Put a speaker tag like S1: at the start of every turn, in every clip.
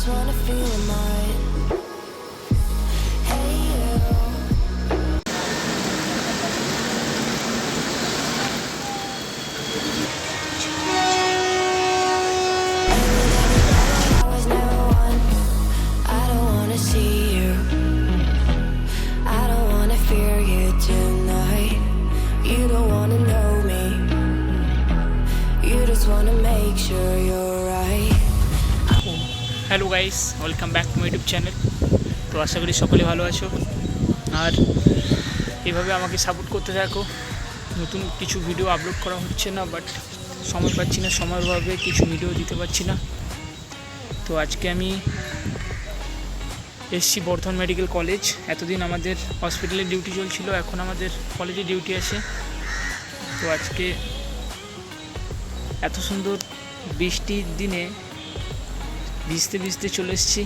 S1: just wanna feel mine. Hey you. I was never one. I don't wanna see you. I don't wanna fear you tonight. You don't wanna know me. You just wanna make sure you're right.
S2: Hello guys, welcome back to my YouTube channel. তো আশা করি সকলে ভালো আছো আর এভাবে আমাকে support করতে থাকো। নতুন কিছু ভিডিও আপলোড করা হচ্ছে না, বাট সময় পাচ্ছি না, সময়ের অভাবে কিছু ভিডিও দিতে পারছি না। তো আজকে আমি এসছি বর্ধমান মেডিকেল কলেজ। এতদিন আমাদের হসপিটালে ডিউটি চলছিল, এখন আমাদের কলেজে ডিউটি আছে। তো আজকে এত সুন্দর বৃষ্টির দিনে ভিজতে ভিজতে চলে এসেছি।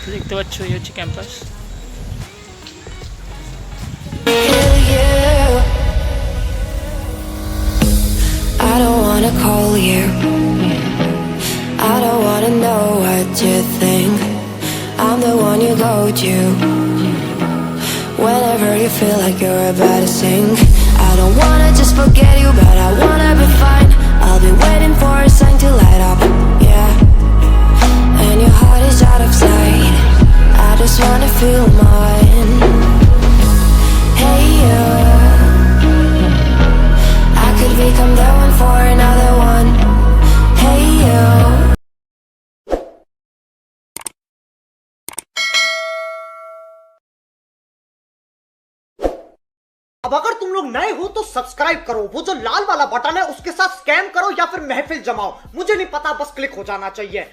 S2: তো দেখতে পাচ্ছ, এই হচ্ছে campus.
S1: I don't wanna call you. I don't wanna know what you think. I'm the one you go to whenever you feel like you're about to sink. I don't wanna just forget you, but I wanna be fine. I'll be waiting for a sign to light up, yeah. And your heart is out of sight. I just wanna feel mine. Hey you, I could become the one for another one. Hey you.
S3: अब अगर तुम लोग नए हो तो subscribe करो, वो जो लाल वाला बटन है उसके साथ स्कैम करो या फिर महफिल जमाओ, मुझे नहीं पता, बस क्लिक हो जाना चाहिए।